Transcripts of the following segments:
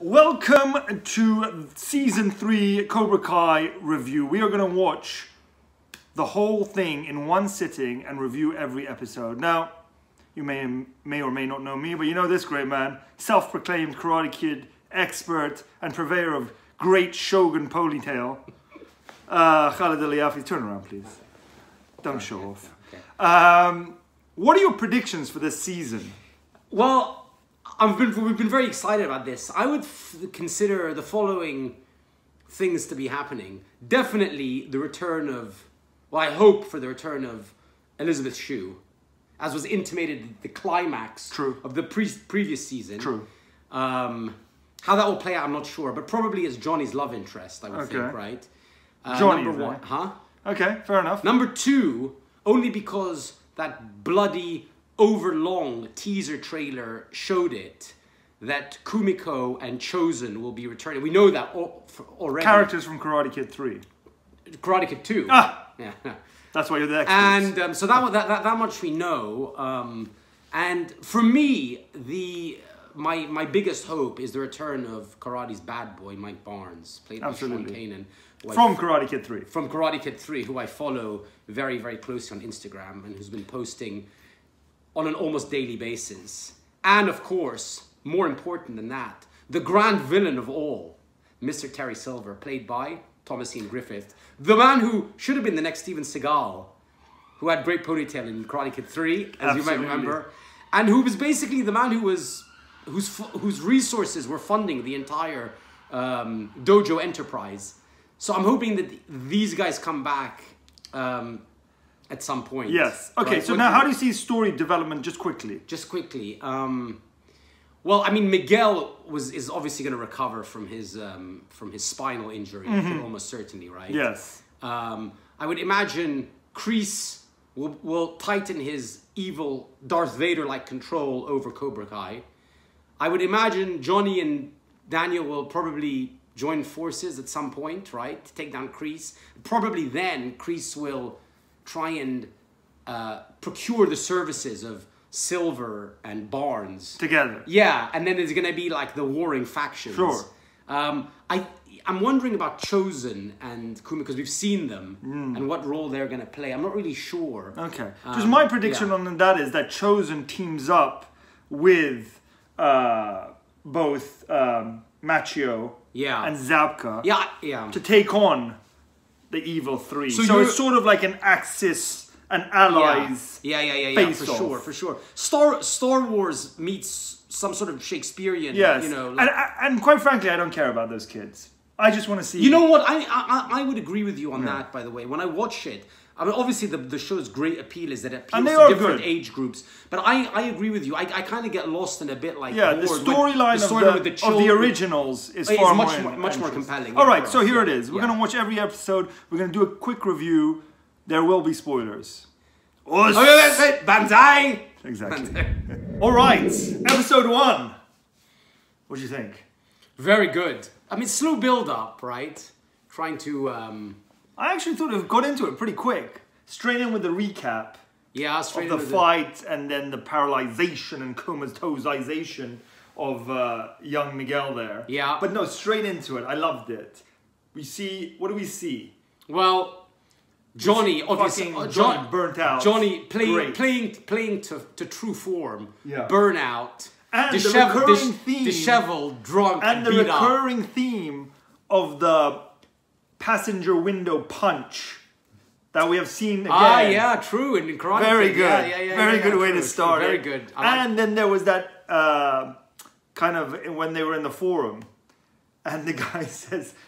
Welcome to Season 3 Cobra Kai review. We are going to watch the whole thing in one sitting and review every episode. Now, you may or may not know me, but you know this great man, self-proclaimed Karate Kid expert and purveyor of great Shogun ponytail, Khalid Aliafi. Turn around, please. Don't show off. Okay. What are your predictions for this season? Well, we've been very excited about this. I would consider the following things to be happening. Definitely the return of, well, I hope for the return of Elizabeth Shue, as was intimated at the climax of the previous season. True. How that will play out, I'm not sure, but probably as Johnny's love interest, I would think, right? Johnny, number one, huh? Okay, fair enough. Number two, only because that bloody overlong teaser trailer showed it, that Kumiko and Chosen will be returning. We know that already. Characters from Karate Kid 3. Karate Kid 2. Ah! Yeah. That's why you're the expert. And so that much we know. And for me, my biggest hope is the return of Karate's bad boy, Mike Barnes, played by Sean Kanan. From Karate Kid 3. From Karate Kid 3, who I follow very, very closely on Instagram and who's been posting on an almost daily basis. And of course, more important than that, the grand villain of all, Mr. Terry Silver, played by Thomasine Griffith, the man who should have been the next Steven Seagal, who had great ponytail in Karate Kid 3, as you might remember, and who was basically the man whose resources were funding the entire dojo enterprise. So I'm hoping that these guys come back at some point. Yes. Okay, so now how do you see story development just quickly? Just quickly. Well, I mean, Miguel is obviously going to recover from his spinal injury, almost certainly, right? Yes. I would imagine Kreese will tighten his evil Darth Vader-like control over Cobra Kai. I would imagine Johnny and Daniel will probably join forces at some point, right? To take down Kreese. Probably then Kreese will try and procure the services of Silver and Barnes together. Yeah, and then there's gonna be like the warring factions. Sure. I'm wondering about Chosen and Kuma, because we've seen them and what role they're gonna play. I'm not really sure. Okay. Because my prediction on that is that Chosen teams up with both Machio and Zabka to take on the evil three. So it's sort of like an Axis and Allies for sure. Star Wars meets some sort of Shakespearean, you know. Like, and quite frankly, I don't care about those kids. I just want to see... You know what? I would agree with you on that, by the way. When I watch it, I mean, obviously the show's great appeal is that it appeals to different age groups. But I agree with you. I kind of get lost in a bit like... Yeah, the storyline of the originals is far much more compelling. All right, so here it is. We're going to watch every episode. We're going to do a quick review. There will be spoilers. Banzai! Exactly. All right, episode 1. What do you think? Very good. I mean, slow build up, right? Trying to... I actually thought it got into it pretty quick. Straight in with the recap. Yeah, straight of the fight and then the paralyzation and comatosization of young Miguel there. Yeah. But no, straight into it. I loved it. We see... What do we see? Well, Johnny, obviously... Johnny burnt out. Johnny playing to true form. Yeah. Burnout. And the recurring theme... Disheveled, drunk, and the recurring theme of the passenger window punch that we have seen again. Ah, yeah, true. In Karate Kid. Very good. Very good way to start it. Very good. And then there was that kind of when they were in the forum, and the guy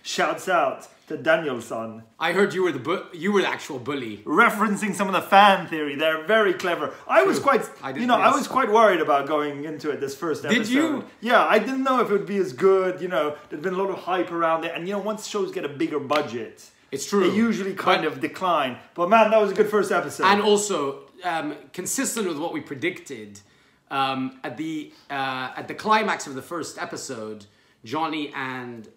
shouts out to Daniel-san. I heard you were the actual bully. Referencing some of the fan theory. They're very clever. I was quite worried about going into it this first episode. Did you? Yeah, I didn't know if it would be as good. You know, there's been a lot of hype around it, and you know, once shows get a bigger budget, it's true. They usually kind of decline. But man, that was a good first episode. And also, consistent with what we predicted, at the climax of the first episode, Johnny and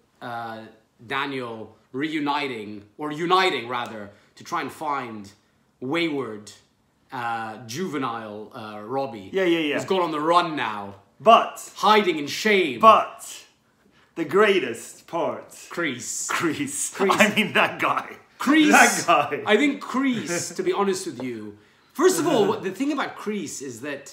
Daniel uniting rather to try and find wayward juvenile Robbie. Yeah. He's gone on the run now. But hiding in shame. But the greatest part. Kreese. Kreese. I mean, that guy. Kreese. That guy. I think Kreese, to be honest with you, first of all, the thing about Kreese is that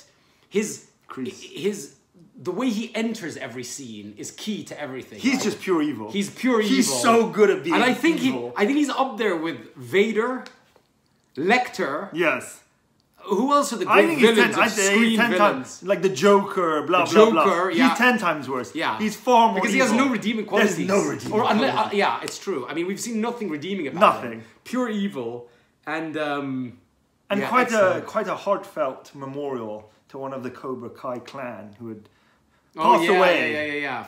the way he enters every scene is key to everything. He's just pure evil. He's pure evil. He's so good at being and I think evil. I think he's up there with Vader, Lecter. Yes. Who else are the great villains of screen villains? Times, like the Joker, blah, blah, blah. Yeah. He's 10 times worse. Yeah. He's far more because evil. he has no redeeming qualities. There's no redeeming qualities. Yeah, it's true. I mean, we've seen nothing redeeming about Nothing. him. Pure evil. And yeah, quite a heartfelt memorial to one of the Cobra Kai clan who had passed away. Yeah.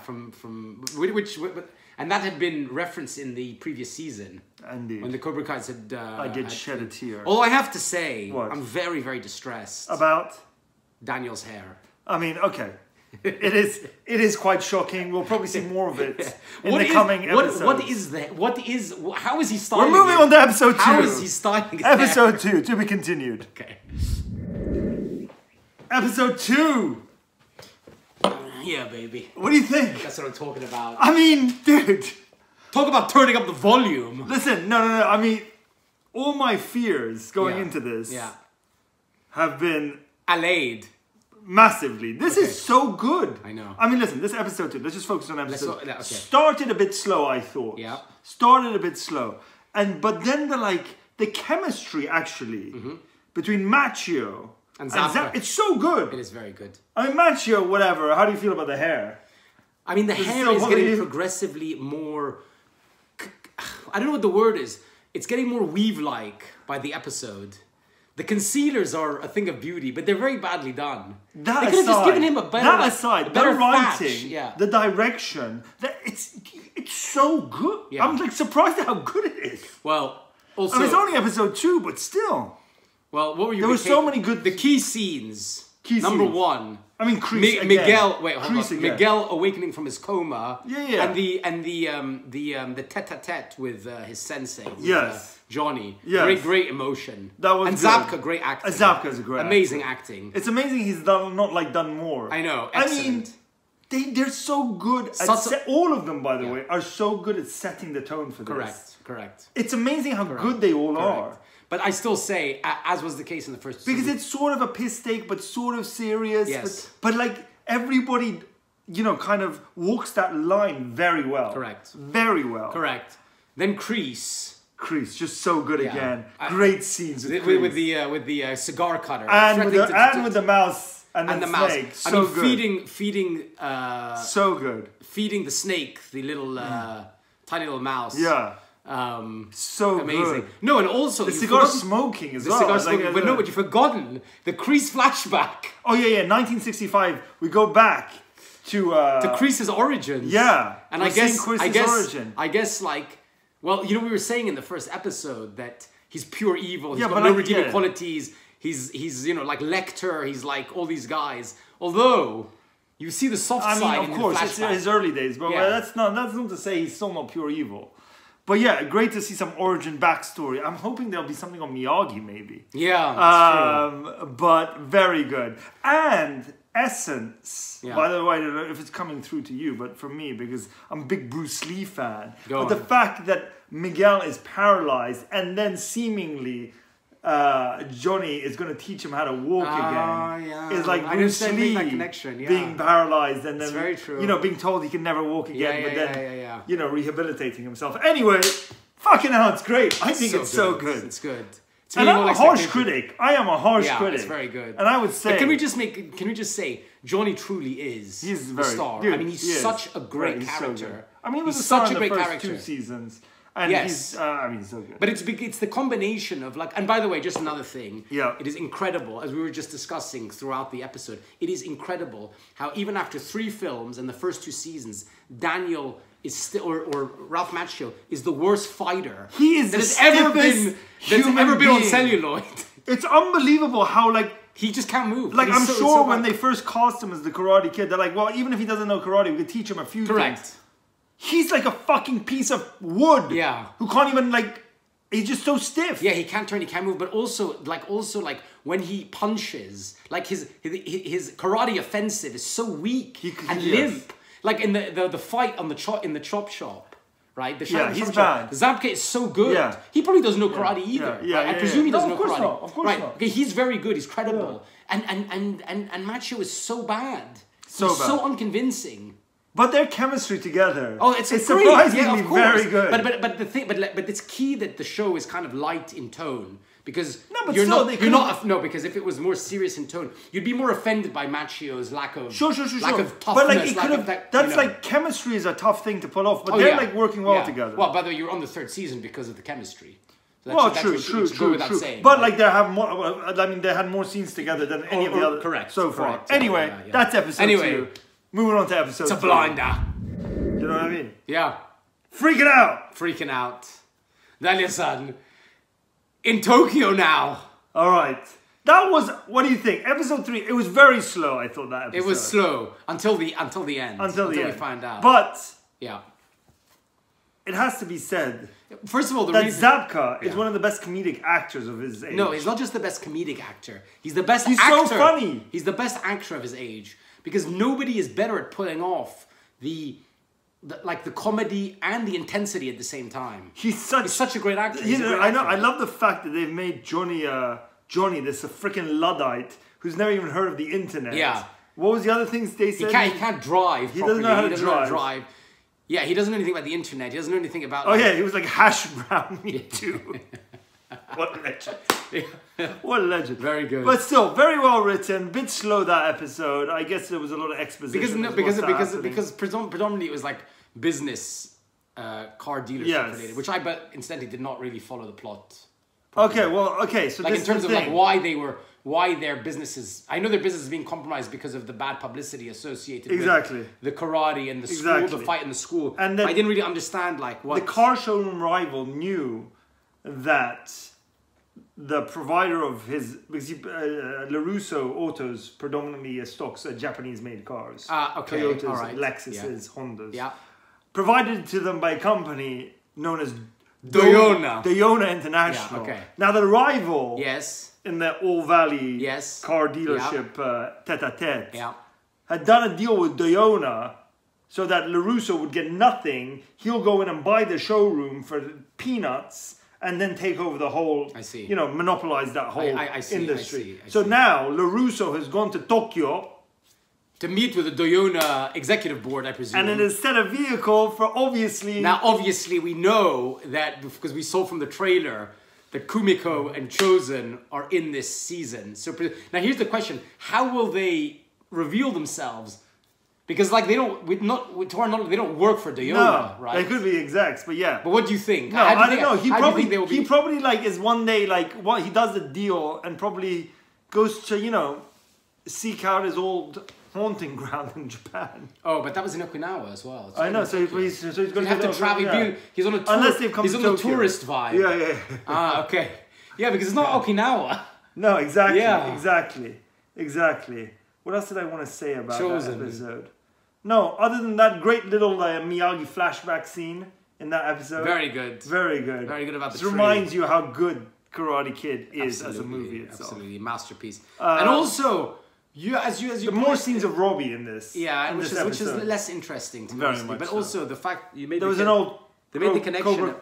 And that had been referenced in the previous season. Indeed. When the Cobra Kai said... I did shed a tear. Although I have to say, What? I'm very, very distressed. About? Daniel's hair. I mean, okay. It is quite shocking. We'll probably see more of it in the coming episodes. How is he styling We're moving on to episode 2. How is he styling Episode 2, to be continued. Okay. Episode 2. Yeah, baby. What do you think? That's what I'm talking about. I mean, dude. Talk about turning up the volume. Listen, no. I mean, all my fears going into this have been allayed massively. This is so good. I know. I mean, listen, this episode 2, let's just focus on episode 2. Okay. Started a bit slow, I thought. Yeah. Started a bit slow. But then the chemistry actually between Macchio and Zapka, it's so good. It is very good. I mean, Macchio, whatever. How do you feel about the hair? I mean, the hair is getting progressively more... I don't know what the word is. It's getting more weave-like by the episode. The concealers are a thing of beauty, but they're very badly done. They could have just given him a better, the writing, the direction, it's so good. Yeah. I'm like surprised at how good it is. Well, also... I mean, it's only episode 2, but still. Well, what were you... There were so many good... The key scenes. Number 1. I mean, Kreese Miguel. Wait, hold Kreese on. again. Miguel awakening from his coma. Yeah. And the tete-a-tete with his sensei. With, Johnny. Yes. Great emotion. That was and good. Zapka, great acting. Zapka's a great amazing acting. It's amazing he's done more. I know. Excellent. I mean, they're so good at all of them, by the way, are so good at setting the tone for this. Correct. It's amazing how good they all are. But I still say, as was the case in the first season. Because it's sort of a piss take, but sort of serious. Yes. But like, everybody, kind of walks that line very well. Correct. Very well. Correct. Then Kreese, just so good again. Great scenes with the cigar cutter. And with the mouse and the snake. So I mean, feeding so good. Feeding the snake, the little tiny little mouse. Yeah. So amazing. Good. No, and also the cigar smoking as well. Cigar smoking, but but you've forgotten the Kreese flashback. Oh yeah, 1965. We go back to Kreese's origins. Yeah, and I guess like, well, we were saying in the first episode that he's pure evil. He's got no redeeming qualities. He's like Lecter. He's like all these guys. Although you see the soft side. Of course, it's his early days, but that's not to say he's still not pure evil. But yeah, great to see some origin backstory. I'm hoping there'll be something on Miyagi, maybe. Yeah, that's true. But very good. And Essence. By the way, I don't know if it's coming through to you, but for me, because I'm a big Bruce Lee fan. The fact that Miguel is paralyzed and then seemingly Johnny is going to teach him how to walk again. It's like Bruce Lee being paralyzed and then, very true. Being told he can never walk again, but then, rehabilitating himself. Anyway, fucking hell, it's great. I think it's so good. It's good. And I'm a harsh critic. I am a harsh critic. It's very good. And I would say... But can we just say, Johnny truly is the star. Dude, I mean, he's such a great character. So I mean, he was he's such a great character. 2 seasons. And he's, so good. But it's the combination of and by the way, just another thing. Yeah. It is incredible, as we were just discussing throughout the episode, it is incredible how even after 3 films and the first 2 seasons, Daniel is still, or Ralph Macchio is the worst fighter he is that has ever been on celluloid. It's unbelievable how he just can't move. I'm sure when they first cast him as the Karate Kid, they're like, well, even if he doesn't know karate, we could teach him a few things. He's like a fucking piece of wood. Yeah. Who can't even he's just so stiff. Yeah, he can't turn, he can't move, but also when he punches, his karate offensive is so weak and limp. like in the fight on the chop shop, right? The Yeah, he's shop. bad. Zabka is so good. Yeah. He probably doesn't know karate either. Yeah, right? yeah, I presume he doesn't No, know of course karate. not, of course right? not. Okay, he's very good. He's credible. And Machio is so bad. So he's bad. so unconvincing. But their chemistry together. Oh, it's great. surprisingly Yeah, of course. very good. But the thing, but it's key that the show is kind of light in tone because but you're still, not because if it was more serious in tone, you'd be more offended by Machio's lack of Sure. lack of toughness. But like it lack could of have. that, That's you know. like chemistry is a tough thing to pull off, but Oh, they're yeah. like working well Yeah. together. Well, by the way, you're on the third season because of the chemistry. So Well, that true. should go without saying, But right? like they have more. I mean, they had more scenes together than any of the other. correct, So far. correct. Anyway, Yeah. that's episode 2. Moving on to episode. It's a 3. blinder. You know what I mean? Yeah, Freaking out. freaking out. Daniel-san, in Tokyo now. All right. That was. What do you think? Episode 3. It was very slow. I thought that episode. It was slow until the end. Until we find out. But yeah. it has to be said First of all, the that reason Zabka is Yeah. one of the best comedic actors of his age. no, he's not just the best comedic actor. He's the best He's actor. so funny. He's the best actor of his age because nobody is better at pulling off the comedy and the intensity at the same time. He's such a great actor. You He's a know, great I know. actor. I love the fact that they've made Johnny, this freaking Luddite who's never even heard of the internet. Yeah. What was the other things they said? He can't drive. He doesn't know how to drive. Yeah, he doesn't know anything about the internet. He doesn't know anything about. Oh yeah, he was like hash brown me too. What a legend! What a legend! Very good. But still, very well written. Bit slow that episode. I guess there was a lot of exposition. Because predominantly it was like business car dealership related, which I but incidentally did not really follow the plot. Okay, so Like this in terms is of the like thing. why their businesses. I know their business is being compromised because of the bad publicity associated Exactly. with the karate and the school, Exactly. the fight in the school. And And then I didn't really understand like what The car showroom rival knew that the provider of his because LaRusso Autos predominantly stocks Japanese-made cars. Okay, Toyotas, all right. Lexuses, Hondas. Yeah. Provided to them by a company known as Doyona. Doyona International. Yeah, okay. Now the rival Yes. in the All Valley Yes. car dealership tete-a-tete Yeah. had done a deal with Doyona so that LaRusso would get nothing. He'll go in and buy the showroom for peanuts and then take over the whole, I see. Monopolize that whole I see, industry. I So see. now LaRusso has gone to Tokyo To meet with the Doyona executive board, I presume. and instead of vehicle for obviously... Now, obviously, we know that because we saw from the trailer that Kumiko and Chosen are in this season. So now here's the question: how will they reveal themselves? Because like they don't, to our knowledge, they don't work for Doyona, right? They could be execs, but yeah. But what do you think? No, I don't know. He He probably like is one day like he does the deal and probably goes to seek out his old haunting ground in Japan. Oh, but that was in Okinawa as well. I know. So he's going you have to travel. Yeah. He's on a tour. Unless they've come he's to on Tokyo. the tourist vibe. Yeah. Ah, okay. Yeah, because it's not Okinawa. No, exactly. Yeah. Exactly. What else did I want to say about Chosen. that episode? No, other than that great little Miyagi flashback scene in that episode. Very good. Very good. Very good about the It tree. reminds you how good Karate Kid is as a movie itself. Absolutely, masterpiece. And also, as you The more scenes of Robbie in this. yeah, in which this is episode. less interesting to me. Very honestly. much But so. also the fact you made There was an old. they made the connection Cobra.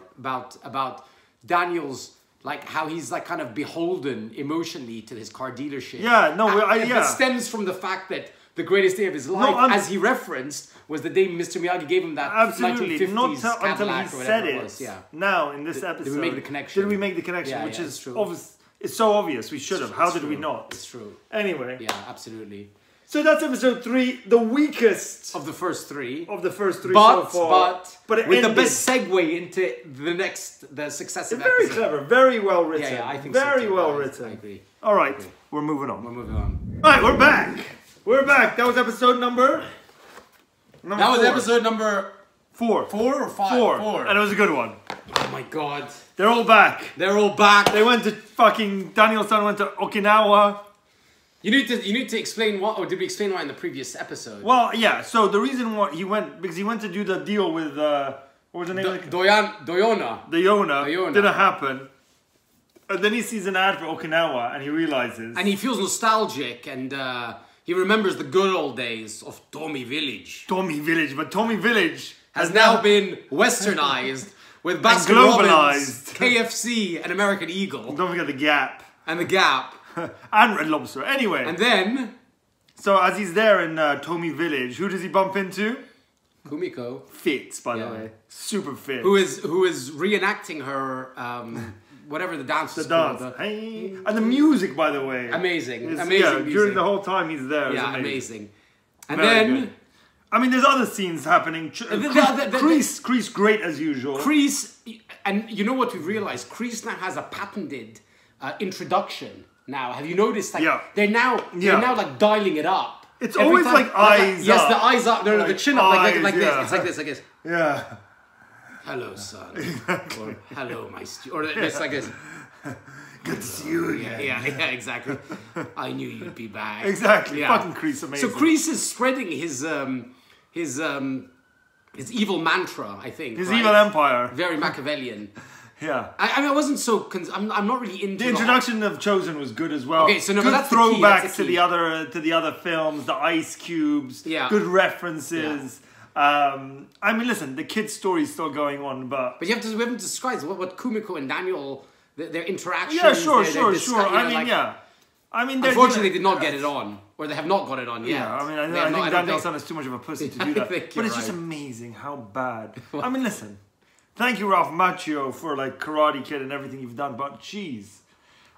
about Daniel's like how he's like kind of beholden emotionally to his car dealership. Yeah, no, And that stems from the fact that the greatest day of his life, as he referenced, was the day Mr. Miyagi gave him that Absolutely, 1950s not until Cadillac he or said whatever it. it was. Yeah. Now in this episode, Did we make the connection? Did we make the connection? Yeah, Which yeah, is it's true. obvious. It's so obvious. We should have. How did we true. not? It's true. Anyway. Yeah, absolutely. So that's episode 3, the weakest Of the first three. of the first 3 so far. But it with the ended. best segue into the successive Very episode. clever, very well written. Yeah, I think so very too. well I written. agree. All right, we're moving on. We're moving on. All right, we're back. We're back. That was episode number. That was 4. episode number 4. 4 or 5? 4. And it was a good one. Oh my god. They're all back. They're all back. They went to fucking Daniel-san went to Okinawa. You need to explain what, or did we explain why in the previous episode? Well, yeah. So the reason why he went because he went to do the deal with what was the name of the Doyona. Doyona. Didn't happen. And then he sees an ad for Okinawa and he realizes. And he feels nostalgic and He remembers the good old days of Tommy Village. Tommy Village, but Tommy Village has now been westernized with Baskin Robbins, KFC, and American Eagle. Don't forget the Gap. And the Gap. And Red Lobster. Anyway. And then... So as he's there in Tommy Village, who does he bump into? Kumiko. Fit, by the way. Super fit. Who is reenacting her... whatever the dance is called. Hey. And the music, by the way. Amazing. Amazing music. During the whole time he's there. Yeah, amazing. And very then... Good. I mean, there's other scenes happening. Kreese, great as usual. Kreese, and you know what we've realized? Kreese now has a patented introduction. Now, have you noticed? Like, they're now like dialing it up. It's always time, like eyes up. Yes, the eyes up. No, the chin up, like this. It's like this, like this. Yeah. Hello, son. Or hello, my or it's like this. Good to see you again. Yeah, exactly. I knew you'd be back. Exactly. Fucking Kreese, amazing. So Kreese is spreading his evil mantra, I think. His evil empire. Very Machiavellian. Yeah. I mean, I wasn't so... I'm not really into... The introduction of Chosen was good as well. Okay, so no, good but that's throwbacks to the other films, the ice cubes. Yeah. Good references. Yeah. I mean, listen, the kid's story is still going on, but we haven't described what Kumiko and Daniel, their interactions. Yeah, sure. I mean, unfortunately, they did not get it on, or they have not got it on yet. Yeah, I mean, I think Daniel's son is too much of a pussy to do that. But it's just amazing how bad. I mean, listen. Thank you, Ralph Macchio, for like Karate Kid and everything you've done, but jeez.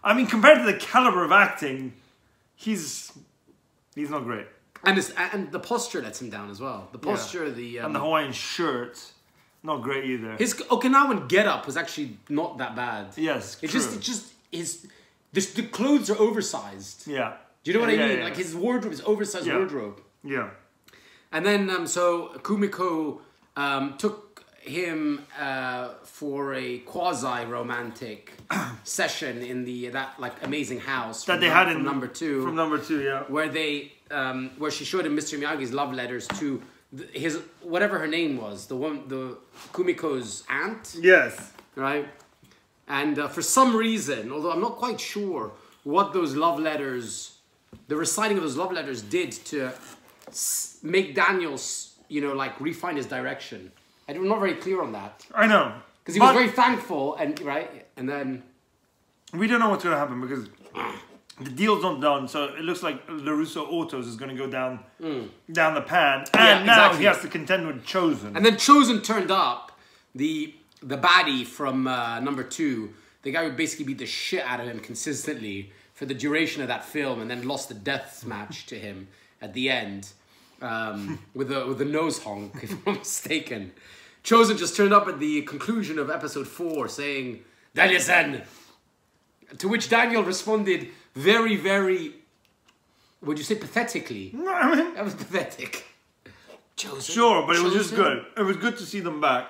I mean, compared to the caliber of acting, he's not great. And the posture lets him down as well. The posture, and the Hawaiian shirt, not great either. His Okinawan getup was actually not that bad. Yes, the clothes are oversized. Yeah. Do you know what I mean? Yeah. Like his wardrobe is oversized wardrobe. Yeah. And then so Kumiko took him for a quasi-romantic session in that like amazing house that they had in number 2. From number 2, yeah. Where they where she showed him Mr. Miyagi's love letters to his whatever her name was, the Kumiko's aunt. Yes. Right. And for some reason, although I'm not quite sure what those love letters, the reciting of those love letters did to make Daniel, like refine his direction. I'm not very clear on that. I know. Because he was very thankful, and then... We don't know what's going to happen, because the deal's not done, so it looks like LaRusso Autos is going to go down the pan. And now he has to contend with Chosen. And then Chosen turned up, the baddie from number 2, the guy who basically beat the shit out of him consistently for the duration of that film, and then lost the death match to him at the end with a nose honk, if I'm not mistaken. Chosen just turned up at the conclusion of episode 4 saying, Daniel-san! To which Daniel responded very, very, would you say pathetically? No, I mean... That was pathetic. Chosen. Sure, but it was just good. It was good to see them back.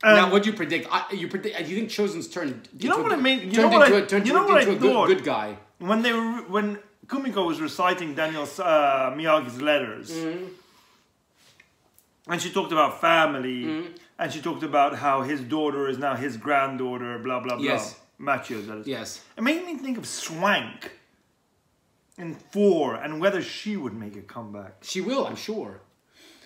Now, what do you predict? Do you think Chosen's turned into a good guy? When Kumiko was reciting Daniel's Miyagi's letters, and she talked about family, and she talked about how his daughter is now his granddaughter, blah, blah, blah. Yes. Machio, that is. Yes. It made me think of Swank in 4, and whether she would make a comeback. She will, I'm sure.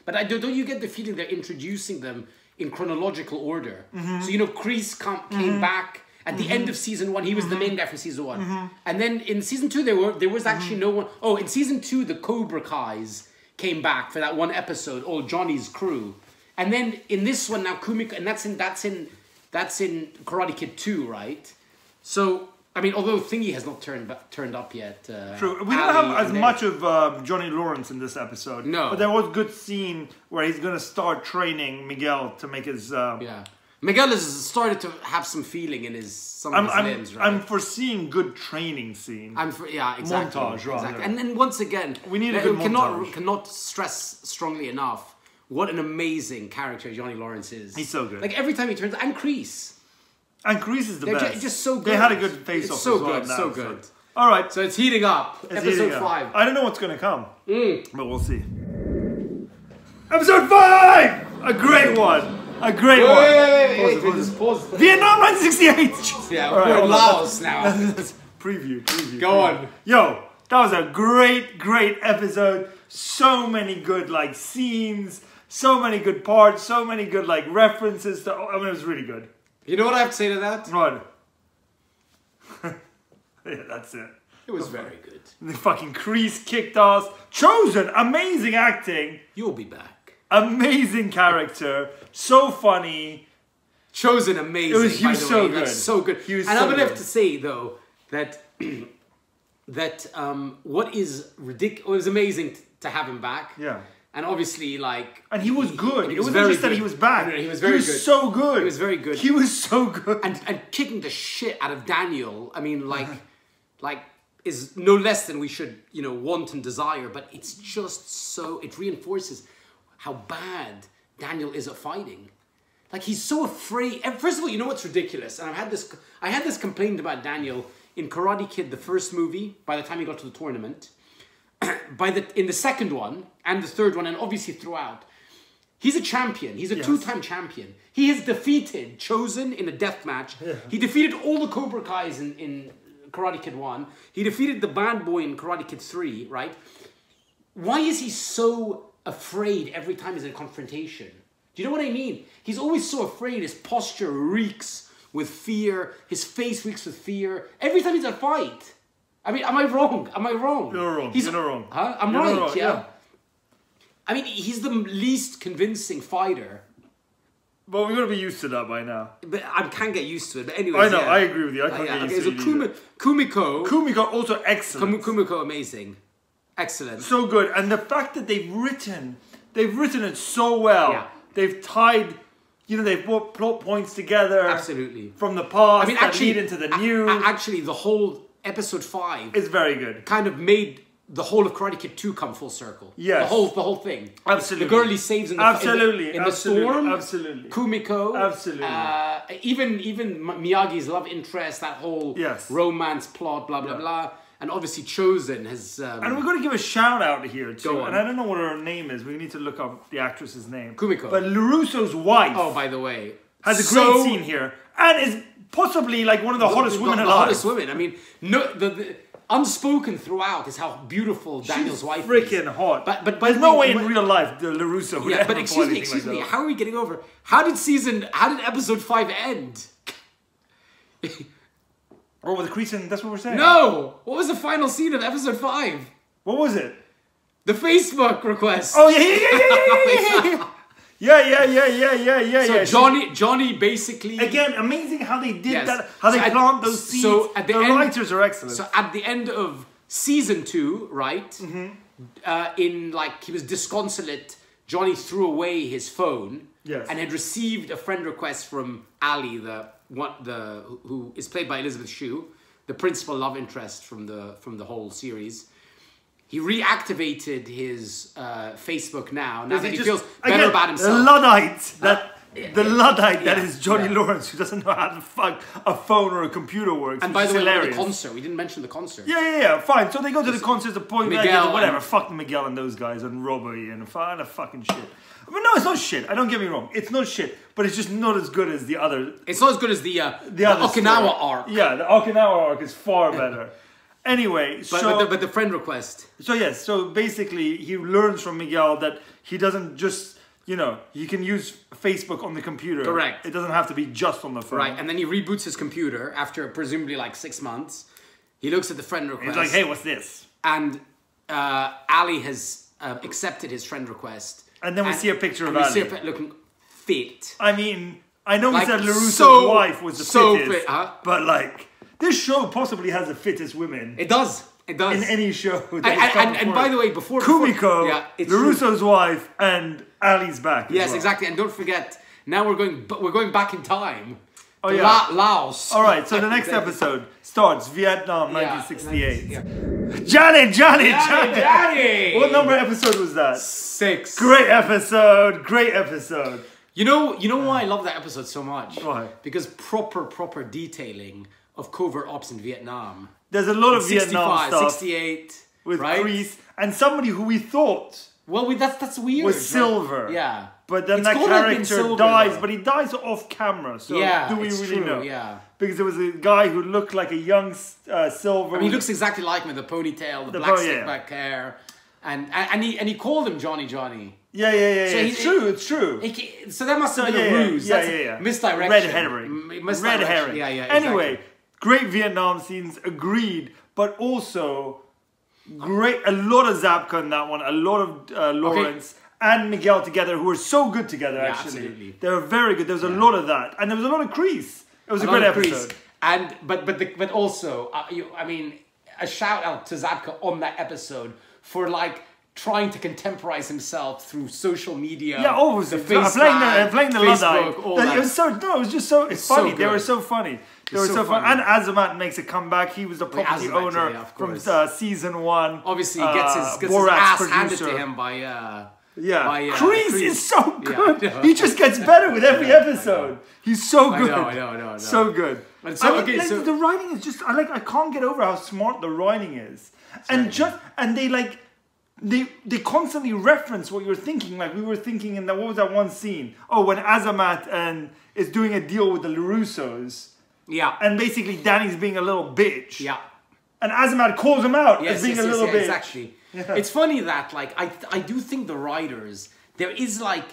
But don't you get the feeling they're introducing them in chronological order? So, Kreese came back at the end of season 1. He was the main guy for season 1. And then in season 2, there was actually no one. Oh, in season 2, the Cobra Kais came back for that one episode, all Johnny's crew. And then in this one now, Kumiko, and that's in Karate Kid 2, right? So, I mean, although Thingy has not turned up yet. True. We don't have as much of Johnny Lawrence in this episode. No. But there was a good scene where he's going to start training Miguel to make his... Miguel has started to have some feeling in some of his limbs, right? I'm foreseeing good training scene. Exactly. Montage, rather. Exactly. And then once again, we need a good montage. Cannot stress strongly enough what an amazing character Johnny Lawrence is. He's so good. Like every time he turns... And Kreese. And Kreese is the best. They're just so good. They had a good face-off so as well. Good, so good. All right. So it's heating up. Episode 5. I don't know what's going to come. But we'll see. Episode 5! A great one. A great one. Wait, pause. Vietnam 1968. Yeah, we're in Laos now. preview. Go on. Yo, That was a great episode. So many good like scenes, so many good parts, so many good like references to, I mean, it was really good. You know what I have to say to that? What? Yeah, that's it. It was very good. The fucking Kreese kicked ass. Chosen, amazing acting. You'll be back. Amazing character. So funny. Chosen, amazing. He was so good. That's so good. He was and so I would good. have to say though that what is ridiculous. It was amazing to have him back. Yeah. And obviously, like, and he was good. He It was wasn't very just that he good. was back. No, he was very good. So good. He was very good. He was so good. And kicking the shit out of Daniel. I mean, like is no less than we should, you know, want and desire. But it's just so, it reinforces how bad Daniel is at fighting. Like, he's so afraid. And first of all, you know what's ridiculous? And I had this complaint about Daniel in Karate Kid, the first movie, by the time he got to the tournament. In the second one and the third one, and obviously throughout, he's a champion. He's a two-time champion. He has defeated Chosen in a death match. Yeah. He defeated all the Cobra Kais in Karate Kid 1. He defeated the bad boy in Karate Kid 3, right? Why is he so afraid every time he's in a confrontation? Do you know what I mean? He's always so afraid. His posture reeks with fear. His face reeks with fear. Every time he's in a fight. I mean, am I wrong? Am I wrong? You're wrong. You're not wrong. Huh? I'm You're right, wrong, yeah. I mean, he's the least convincing fighter. But we're going to be used to that by now. But I can't get used to it. But anyway, I know, I agree with you. I can't get used to it either. Kumiko. Kumiko also excellent. Kumiko, amazing. Excellent. So good. And the fact that they've written it so well. Yeah. They've tied, you know, they've put plot points together. Absolutely. From the past I mean, that lead into the new. Actually, the whole episode 5 is very good. Kind of made the whole of Karate Kid 2 come full circle. Yes. The whole thing. Absolutely. The girl he saves in the storm. Absolutely. Kumiko. Absolutely. Even Miyagi's love interest, that whole romance plot, blah, blah, blah. And obviously Chosen has... and we're going to give a shout out here too. Go on. And I don't know what her name is. We need to look up the actress's name. Kumiko. But LaRusso's wife... Oh, by the way. Has a great scene here. And is possibly like one of the hottest women alive. The hottest women. I mean, no, the unspoken throughout is how beautiful Daniel's wife is. Freaking hot. But there's no way in real life the LaRusso would ever but excuse me, how are we getting over? How did episode 5 end? Oh, with Kreese, that's what we're saying. No! What was the final scene of episode 5? What was it? The Facebook request. Oh, yeah. Yeah. So Johnny basically... Again, amazing how they did that, how they plant those seeds. So at the writers are excellent. So at the end of season 2, right, he was disconsolate, Johnny threw away his phone and had received a friend request from Ali, who is played by Elizabeth Shue, the principal love interest from the whole series. He reactivated his Facebook now that he feels better about himself. The Luddite that is Johnny Lawrence, who doesn't know how the fuck a phone or a computer works. And by the way, the concert. We didn't mention the concert. Yeah. Fine. So they go to the concert, the point, Miguel, whatever. Fuck Miguel and those guys and Robbie and fucking shit. I mean, no, it's not shit. Don't get me wrong. It's not shit, but it's just not as good as the other. It's not as good as the Okinawa arc. Yeah, the Okinawa arc is far better. Anyway, but the friend request. So basically, he learns from Miguel that he doesn't just, he can use Facebook on the computer. Correct. It doesn't have to be just on the phone. Right, and then he reboots his computer after presumably like 6 months. He looks at the friend request. He's like, hey, what's this? And Ali has accepted his friend request. And then we see a picture of Ali. We see her looking fit. I mean, I know we said LaRusso's wife was the fittest. Fit, huh? But like, this show possibly has the fittest women. It does. In any show. And by the way, before Kumiko, LaRusso's wife, and Ali's back. Yes, exactly. And don't forget, now we're going back in time. Oh yeah, Laos. All right. So the next episode starts Vietnam, 1968. Yeah. Johnny. What number episode was that? 6. Great episode. You know why I love that episode so much? Why? Because proper detailing of covert ops in Vietnam. There's a lot of Vietnam stuff. 68, with right? Kreese and somebody who we thought that's weird. Was Silver. Yeah. But then It's that gotta have been character Silver, dies, though. but he dies off camera. So Yeah, do we it's really true, know? yeah. Because there was a guy who looked like a young Silver. I mean, he looks exactly like him with the ponytail, the The black po- slick yeah. back hair, and he called him Johnny. Yeah. So It's true. It's true. So that must have been yeah, a ruse. yeah, That's yeah. misdirection. Red herring. Misdirection. Red herring. Yeah, exactly. Anyway, great Vietnam scenes, agreed, but also a lot of Zabka in that one, a lot of Lawrence and Miguel together, who were so good together, Yeah, actually. absolutely. They were very good. There was a lot of that. And there was a lot of crease. It was a great episode. And but also, I mean, a shout out to Zabka on that episode for like trying to contemporize himself through social media. Yeah, obviously. the Playing the Facebook, Luddite. all that. It was so, no, it was just so, it's funny. so They were good. so funny. They were so so fun. funny. And Azamat makes a comeback. He was the property Azamat, owner yeah, of from course. season 1. Obviously, he gets his Borat's ass handed producer. to him by Yeah, by, Kreese Kreese. is so good. Yeah, I know. He just gets better with every episode. He's so good. I know. So good. But so, I mean, okay, like, so- the writing is just I can't get over how smart the writing is, and they constantly reference what you're thinking. Like we were thinking in what was that one scene? Oh, when Azamat is doing a deal with the LaRussos, Yeah. and basically Danny's being a little bitch. Yeah. And Azamat calls him out as being a little bitch. Exactly. It's funny that like I do think the writers there is like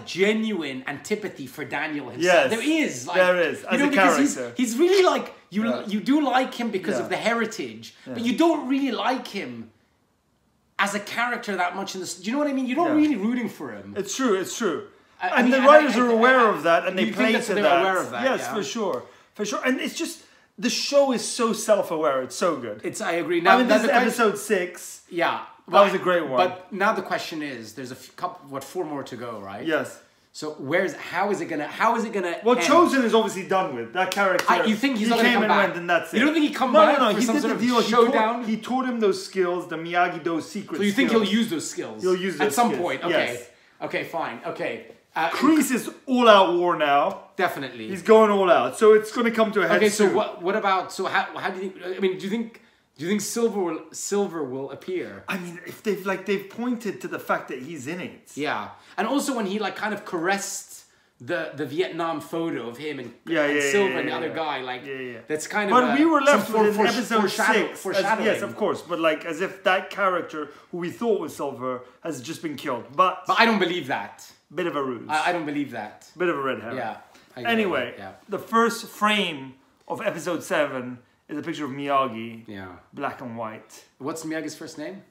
genuine antipathy for Daniel himself. Yes, there is as a because character. he's really like you do like him because of the heritage, but you don't really like him as a character that much in this. Do you know what I mean? You're not really rooting for him. It's true. It's true. I And mean, the writers are aware of that, and they you play think to that that. they're aware of that, Yes, yeah. for sure. And it's just the show is so self-aware. It's so good. I agree. Now I mean, this is the question- episode 6. Yeah, That was a great one. But now the question is, there's a couple, 4 more to go, right? Yes. So how is it gonna? Well, end? Chosen is obviously done with that character. You think he's he not gonna came come and back? went, and that's it. You don't think he come no, back No, for he some did sort the of deal. showdown? He taught him those skills, the Miyagi-Do secret. So you think skills. he'll use those skills? He'll use those at some skills, point. Okay. yes. Okay. Fine. Okay. Kreese is all out war now. Definitely. He's going all out, so it's going to come to a head. Okay. So soon. what about? So how do you think? I mean, do you think Silver will appear? I mean, if they've pointed to the fact that he's in it. Yeah. And also when he like kind of caressed the Vietnam photo of him and Silver and the other guy, like that's kind of. But we were left some with episode 6. Foreshadowing. Yes, of course, but like as if that character who we thought was Silver has just been killed. But I don't believe that. bit of a ruse. I don't believe that. Bit of a red herring. Yeah. Anyway, Yeah. the first frame of episode 7 is a picture of Miyagi, Yeah. black and white. What's Miyagi's first name?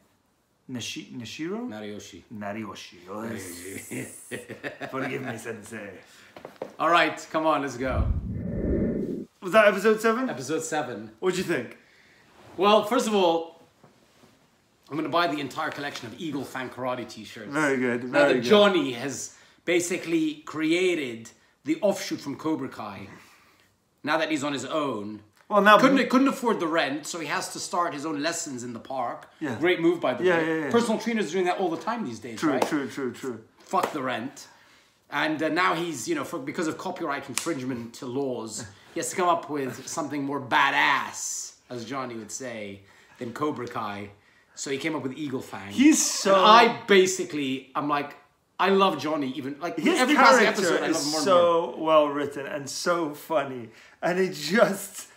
Nishiro? Narioshi. Narioshi. Yes. Forgive me, sensei. All right, come on, let's go. Was that episode 7? Episode 7. What'd you think? Well, first of all, I'm going to buy the entire collection of Eagle Fan Karate t-shirts. Very good. Now that Johnny has basically created the offshoot from Cobra Kai, now that he's on his own, Well, now couldn't afford the rent, so he has to start his own lessons in the park. Yeah. Great move, by the way. Yeah. Personal trainers are doing that all the time these days, right? True. Fuck the rent. And now he's, because of copyright infringement laws, he has to come up with something more badass, as Johnny would say, than Cobra Kai. So he came up with Eagle Fang. He's so... And I'm like, I love Johnny even, like, His every passing character episode I love is him more and more. so well written and so funny. And it just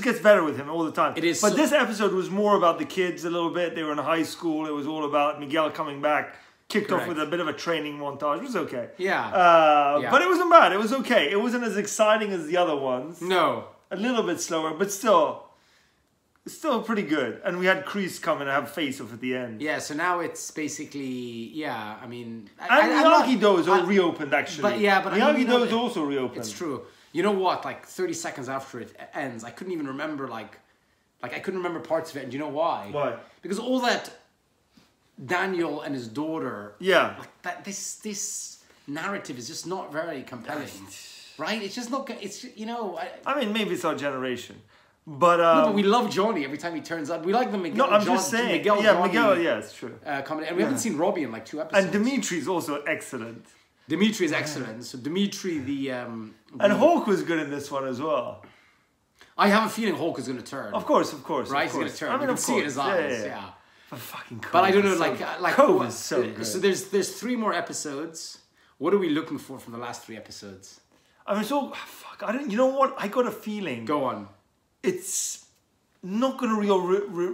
gets better with him all the time. It is But so- this episode was more about the kids a little bit. They were in high school. It was all about Miguel coming back. Kicked off Correct. with a bit of a training montage. It was okay. Yeah. But it wasn't bad. It was okay. It wasn't as exciting as the other ones. No. A little bit slower, but still pretty good. And we had Kreese come and have face-off at the end. Yeah, so now it's basically, I mean... And Miyagi-Do is all reopened, actually. But Miyagi-Do is also reopened. It's true. You know what? Like 30 seconds after it ends, I couldn't even remember like I couldn't remember parts of it. And do you know why? Why? Because all that Daniel and his daughter. Yeah. Like that. This narrative is just not very compelling, right? It's just not. It's I mean, maybe it's our generation, but no, but we love Johnny every time he turns up. We like the Miguel. no, I'm just saying. Miguel. Yeah, it's true. Comedy, and we haven't seen Robbie in like 2 episodes. And Dimitri's also excellent. Dimitri is excellent. So Dimitri, and Hulk was good in this one as well. I have a feeling Hulk is going to turn. Of course. Right, he's going to turn. I mean, you can see it in his eyes. Yeah. But fucking Cove But I don't know, is like Cove is so good. So there's 3 more episodes. What are we looking for from the last 3 episodes? I mean, so fuck. I don't. You know what? I got a feeling. Go on. It's not going to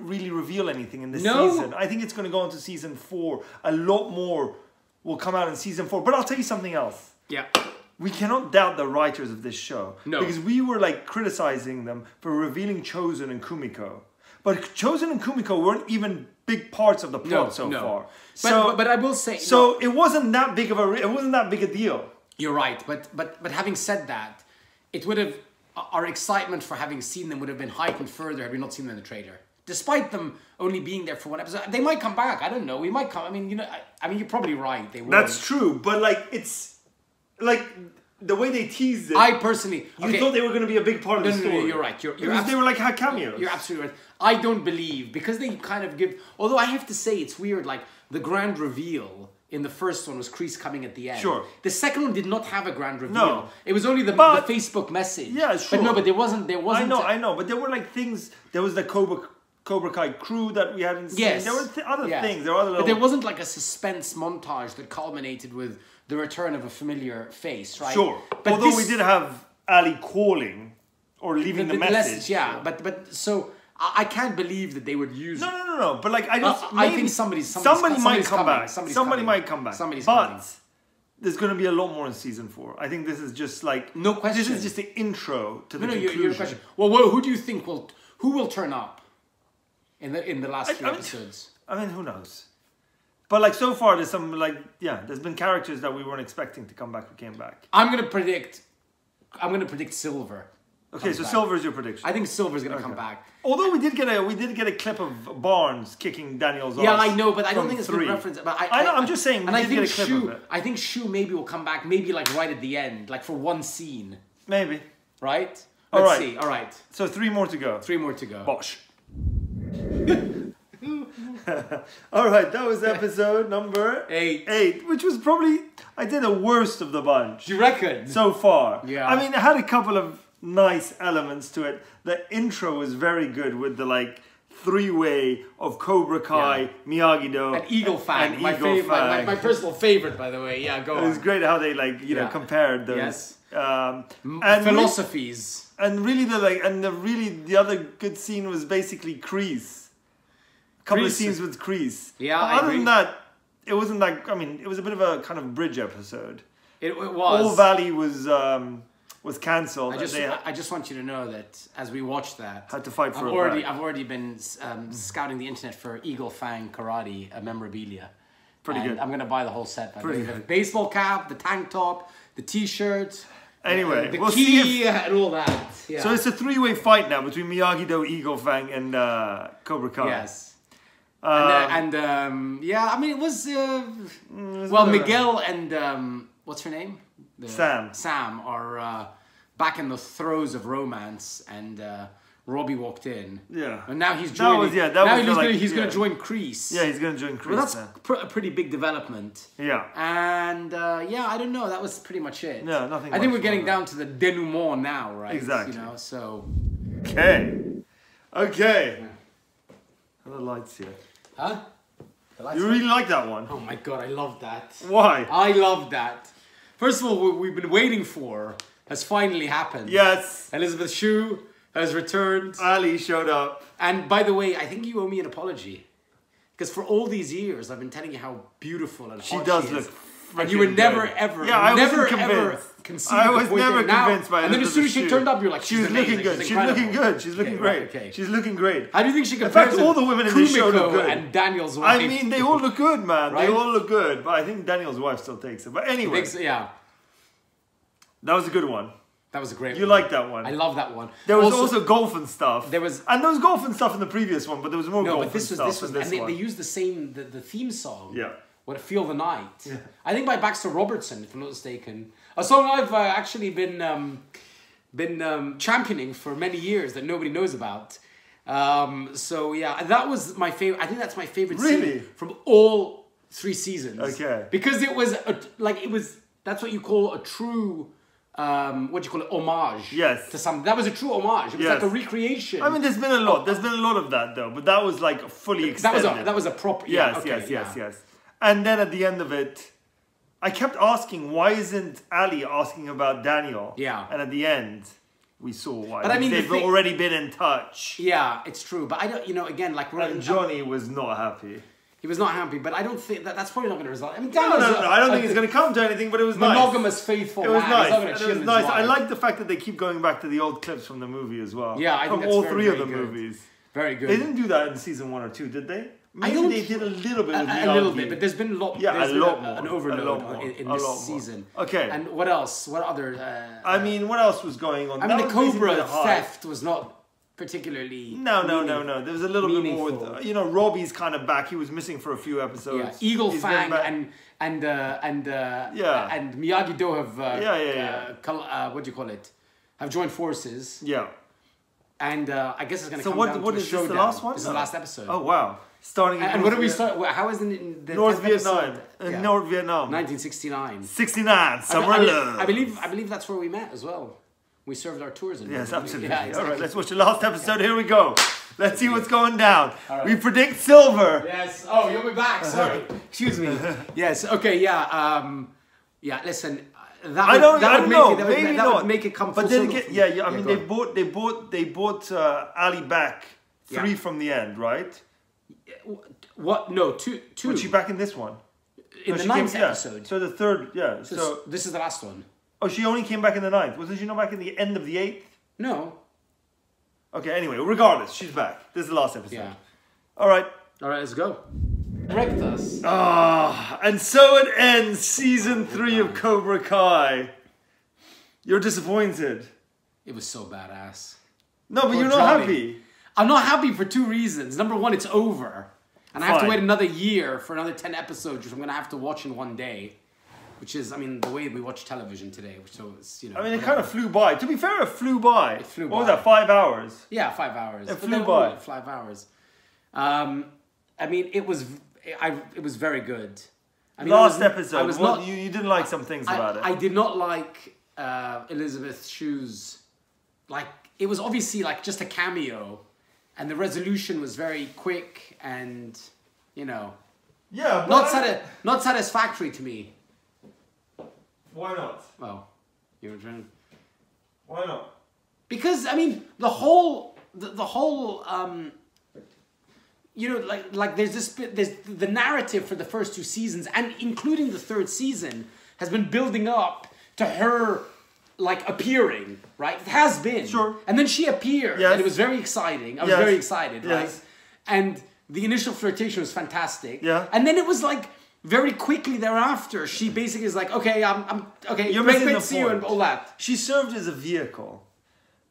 really reveal anything in this No. season. I think it's going to go into season 4. A lot more will come out in season 4. But I'll tell you something else. Yeah. We cannot doubt the writers of this show. No. Because we were like criticizing them for revealing Chosen and Kumiko. But Chosen and Kumiko weren't even big parts of the plot so far. But I will say... So it wasn't that big of a deal. You're right. But having said that, it would have... Our excitement for having seen them would have been heightened further had we not seen them in the trailer. Despite them only being there for 1 episode. They might come back. I don't know. We might come... I mean, you're probably right. They will. That's true. But like, it's... Like, the way they teased it... I personally... You thought they were going to be a big part of the story. No, you're right. They were like cameos. You're absolutely right. I don't believe, because they kind of give... Although I have to say, it's weird, like, the grand reveal in the first one was Kreese coming at the end. Sure. The second one did not have a grand reveal. No. It was only the Facebook message. Yeah, sure. But no, but there wasn't... I know. But there were like things... There was the Cobra Kai crew that we hadn't seen. Yes. There were other things. There were other little... But there wasn't like a suspense montage that culminated with the return of a familiar face, right? Sure. But although we did have Ali calling or leaving the message. Yeah, but so I can't believe that they would use... No. But like, I think somebody might come back. Somebody might come back. Somebody's but coming. There's going to be a lot more in season 4. I think this is just like... No question. This is just the intro to the conclusion. Your question. Well, who do you think who will turn up in the last 3 episodes? I mean, who knows? But like, so far, there's some like, there's been characters that we weren't expecting to come back who came back. I'm gonna predict Silver. Okay, so Silver's your prediction. I think Silver's gonna come back. Although we did get a clip of Barnes kicking Daniel's ass. Yeah, I know, but I don't think it's a good reference. But I know, I'm just saying. And I think I think Shu maybe will come back, maybe like right at the end, like for one scene. Maybe. Right. Let's see. All right. So 3 more to go. 3 more to go. Bosh. All right, that was episode number 8, which was probably, I did the worst of the bunch. Do you reckon? So far. Yeah. I mean, it had a couple of nice elements to it. The intro was very good with the like 3-way of Cobra Kai, Miyagi-Do, and Eagle Fang. My personal favorite, by the way. Yeah, go on. It was great how they like compared those. Yes. And philosophies. Really the other good scene was basically Kreese. A couple of scenes with Kreese. Yeah, but I other agree. than that, it wasn't like, I mean, it was a bit of a kind of bridge episode. It was. All Valley was cancelled. I just want you to know that as we watch that, had to fight for I've already been scouting the internet for Eagle Fang karate memorabilia. Pretty good. I'm going to buy the whole set. By the way. The baseball cap, the tank top, the t-shirt. Anyway, the we'll key see and all that. Yeah. So it's a 3-way fight now between Miyagi-Do, Eagle Fang, and Cobra Kai. Yes. I mean, it was Miguel and what's her name? Sam. Sam are back in the throes of romance, and Robbie walked in. Yeah. And now he's joining. He's going to join Kreese. Yeah, he's going to join Kreese. Well, that's a pretty big development. Yeah. And I don't know. That was pretty much it. Yeah, nothing. I think we're getting down to the denouement now, right? Exactly. You know, so. Okay. Yeah. How are the lights here? Huh? You really like that one? Oh my god, I love that. Why? I love that. First of all, what we've been waiting for has finally happened. Yes. Elizabeth Shu has returned. Ali showed up. And by the way, I think you owe me an apology. Because for all these years, I've been telling you how beautiful and hot she does is. look. And you were never ever, never ever conceived. I was never convinced by it. And then as soon as she turned up, you're like, she was looking good. She's looking good. She's looking great. Okay. She's looking great. How do you think she compares? In fact, all the women in this show look good. And Daniel's wife. I mean, they all look good, man. Right? They all look good. But I think Daniel's wife still takes it. But anyway, yeah, that was a good one. That was a great one. You liked that one. I love that one. There was also golf and stuff. There was golf and stuff in the previous one, but there was more golf and stuff in this one. And they used the same the theme song. Yeah. What a Feel the Night. Yeah. I think by Baxter Robertson, if I'm not mistaken. A song I've actually been championing for many years that nobody knows about. So yeah, that was my favorite. I think that's my favorite scene from all 3 seasons. Okay. Because it was that's what you call a true what do you call it? Homage. Yes. To something. That was a true homage. It was like a recreation. I mean, there's been a lot. There's been a lot of that though, but that was like fully extended. That was a proper. Yes. And then at the end of it, I kept asking, why isn't Ali asking about Daniel? Yeah. And at the end, we saw why. But I mean, they've already been in touch. Yeah, it's true. But I don't, you know, again, like... And Johnny was not happy. He was not happy, but I don't think that's probably not going to result. I mean, no, I don't think it's going to come to anything, but it was monogamous, nice. faithful. It was man. nice. It was nice. I like the fact that they keep going back to the old clips from the movie as well. Yeah, I think from that's all very, three very of the good. movies. Very good. They didn't do that in season 1 or 2, did they? Maybe they did a little bit. A little bit, but there's been a lot. Yeah, there's a been lot more. An overload in this season. Okay. And what else? What other? I mean, what else was going on? I mean, the Cobra theft was not particularly. No. There was a little bit more. With, you know, Robbie's kind of back. He was missing for a few episodes. Yeah. Eagle Fang and Miyagi Do have what do you call it? Have joined forces. Yeah. And I guess it's going to come down to what a is showdown. This the last one? This is the last episode. Oh wow! Starting. And what do we start? How is it the North Vietnam? North Vietnam. 1969. 69. Summer love. I believe that's where we met as well. We served our tours in. Yes, absolutely. Yeah, exactly. All right, let's watch the last episode. Here we go. Let's see what's going down. Right. We predict silver. Yes. Oh, you'll be back. Sorry. Excuse me. Yes. Okay. Yeah. Yeah. Listen. That would make it come full circle. But then I mean, they bought Ali back 3 from the end, right? What? No, two. Was she back in this one? In the 9th episode. So the 3rd, So this is the last one. Oh, she only came back in the 9th. Wasn't she not back in the end of the 8th? No. Okay. Anyway, regardless, she's back. This is the last episode. Yeah. All right. Let's go. Wrecked us. And so it ends season 3 of Cobra Kai. You're disappointed. It was so badass. No, but you're not happy. I'm not happy for 2 reasons. Number one, it's over. And I have to wait another year for another 10 episodes, which I'm going to have to watch in one day. Which is, I mean, the way we watch television today. So it's, you know. I mean, it kind of flew by. To be fair, it flew by. It flew by. What was that, 5 hours? Yeah, 5 hours. It flew by. 5 hours. I mean, it was very good. I mean, Last episode, you didn't like some things about it. I did not like Elizabeth Shu's, like, it was obviously like just a cameo, and the resolution was very quick and, you know, yeah, not satisfactory to me. Why not? Well, you were trying. Why not? Because I mean, the whole you know, like there's the narrative for the first 2 seasons, and including the 3rd season, has been building up to her like appearing, right? It has been. Sure. And then she appeared, and it was very exciting. I was very excited, right? And the initial flirtation was fantastic. Yeah. And then it was like very quickly thereafter, she basically is like, okay, I'm okay. You're great missing to the see you and point. all that. She served as a vehicle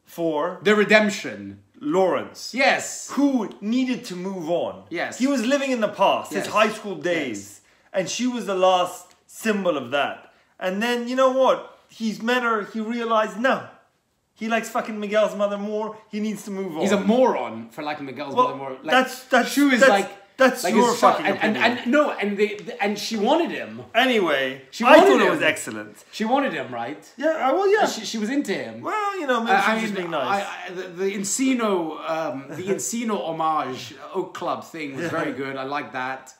for The redemption. Lawrence. Yes. Who needed to move on. Yes. He was living in the past, Yes. his high school days. And she was the last symbol of that. And then, you know what? He's met her, he realized, no. He likes fucking Miguel's mother more. He needs to move on. He's a moron for liking Miguel's mother more. Like, that's Shu is that's like your his fucking opinion. And she wanted him. Anyway, She I wanted thought it him. was excellent. She wanted him, right? Yeah, well, yeah. She was into him. Well, you know, maybe she's just being nice. The Encino homage Oak Club thing was very good. I like that.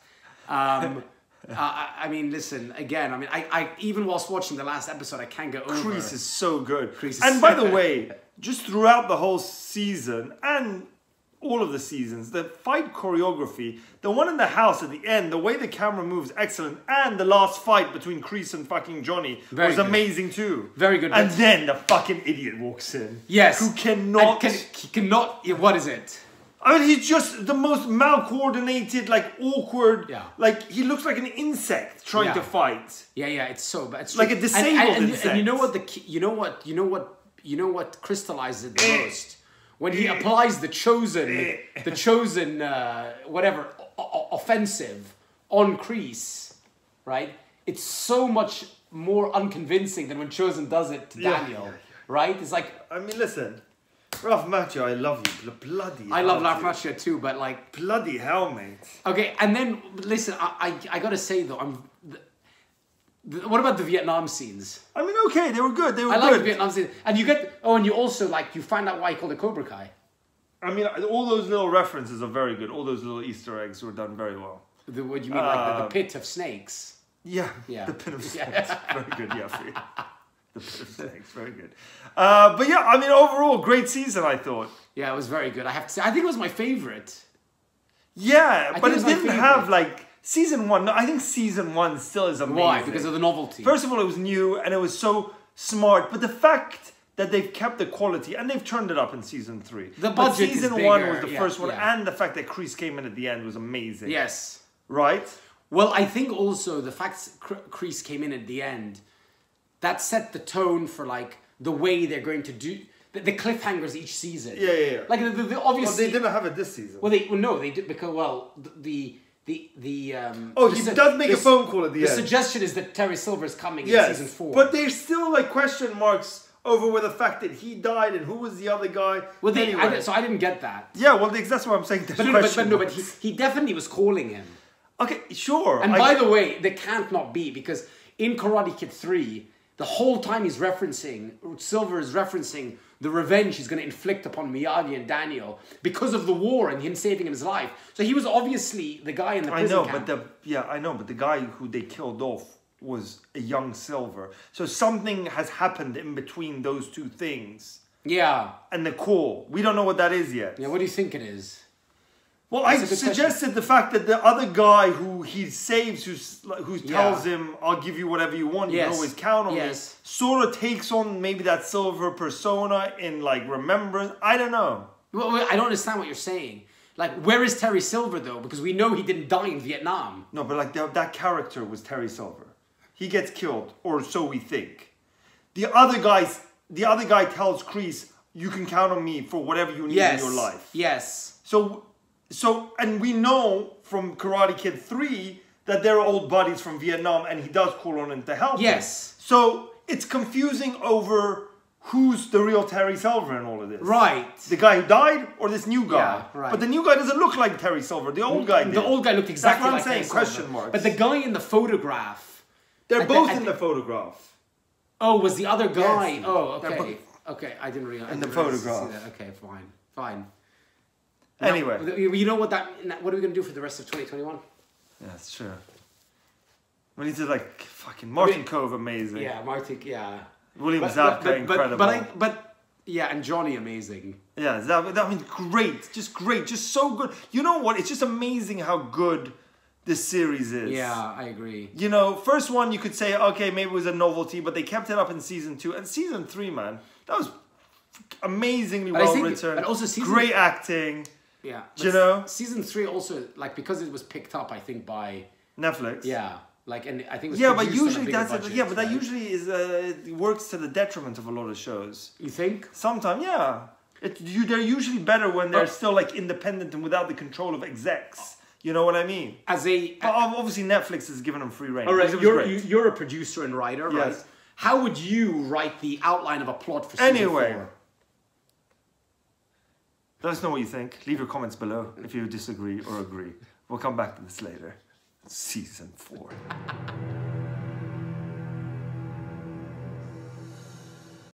I mean, listen, again, I mean, I even whilst watching the last episode, I can't get over. Kreese is so good. And by the way, just throughout the whole season and all of the seasons, the fight choreography, the one in the house at the end, the way the camera moves, excellent. And the last fight between Kreese and fucking Johnny was amazing too. Very good. And then the fucking idiot walks in. Yes. Who cannot... He cannot... What is it? I mean, he's just the most mal-coordinated, like, awkward... Yeah. Like, he looks like an insect trying to fight. Yeah, it's so bad. It's like a disabled insect. And you know what you know what crystallizes it the most? When he applies the chosen whatever offensive on Kreese, right? It's so much more unconvincing than when Chosen does it to Daniel, right? It's like, I mean, listen, Ralph Macchio, I love you, bloody. I love Ralph Macchio too, but like, bloody hell, mate. Okay, and then listen, I gotta say though, what about the Vietnam scenes? I mean, okay, they were good. They were good. I like the Vietnam scenes. And you get... Oh, and you also, like, you find out why he called it Cobra Kai. I mean, all those little references are very good. All those little Easter eggs were done very well. What do you mean, like the pit of snakes? Yeah, Yeah. the pin of snakes. Very good, yeah, for you. The pin of snakes, very good. But yeah, I mean, overall, great season, I thought. Yeah, it was very good. I have to say, I think it was my favorite. Yeah, I but think it it's my didn't favorite. have like season one. No, I think season one still is amazing. Why? Because of the novelty. First of all, it was new and it was so smart. But the fact that they've kept the quality and they've turned it up in season 3. The But budget is season one bigger, was the yeah, first one, yeah. and the fact that Kreese came in at the end was amazing. Yes. Right? Well, I think also the fact Kreese came in at the end, that set the tone for like the way they're going to do the cliffhangers each season. Yeah. Like the obviously. Well, they didn't have it this season. Well, no, they did because he does make a phone call at the end. The suggestion is that Terry Silver is coming in season 4. But there's still like question marks over with the fact that he died and who was the other guy. Well, anyway. I didn't get that. Yeah, well, that's what I'm saying. But he definitely was calling him. Okay, sure. And by the way, they can't not be, because in Karate Kid 3, the whole time Silver is referencing the revenge he's going to inflict upon Miyagi and Daniel because of the war and him saving his life. So he was obviously the guy in the prison camp. But the guy who they killed off was a young Silver. So something has happened in between those two things. Yeah. And the call. We don't know what that is yet. Yeah, what do you think it is? Well, I suggested the fact that the other guy who he saves, who tells him, "I'll give you whatever you want. You can always count on me," sort of takes on maybe that Silver persona in like remembrance. I don't know. Well, I don't understand what you're saying. Like, where is Terry Silver though? Because we know he didn't die in Vietnam. No, but like that character was Terry Silver. He gets killed, or so we think. The other guy tells Kreese, "You can count on me for whatever you need in your life." Yes. So, and we know from Karate Kid 3 that they're old buddies from Vietnam, and he does call on him to help him. So it's confusing over who's the real Terry Silver in all of this. Right. The guy who died or this new guy? Yeah, right. But the new guy doesn't look like Terry Silver. The old guy did. The old guy looked exactly like Terry Silver. Question marks. But the guy in the photograph. They're both in the photograph. Oh, was the other guy? Yes. Oh, okay. Okay, I didn't realize. In the photograph. Okay, fine. Anyway. You know what what are we going to do for the rest of 2021? Yeah, that's true. We need to like fucking Martin Cove, amazing. Yeah, Martin, yeah. William Zabka, incredible. But yeah, and Johnny, amazing. Yeah, that means great, just so good. You know what? It's just amazing how good this series is. Yeah, I agree. You know, first one you could say, okay, maybe it was a novelty, but they kept it up in season 2 and season 3, man. That was amazingly well written. But also great acting. Yeah, you know, season 3 also, like, because it was picked up, I think, by Netflix. Yeah, like, and I think it was but usually budget, but that usually is it works to the detriment of a lot of shows. You think? Sometimes, yeah. They're usually better when they're still like independent and without the control of execs. You know what I mean? But obviously Netflix has given them free reign. All right, you're a producer and writer, right? Yes. How would you write the outline of a plot for season 4? Let us know what you think. Leave your comments below if you disagree or agree. We'll come back to this later. Season 4.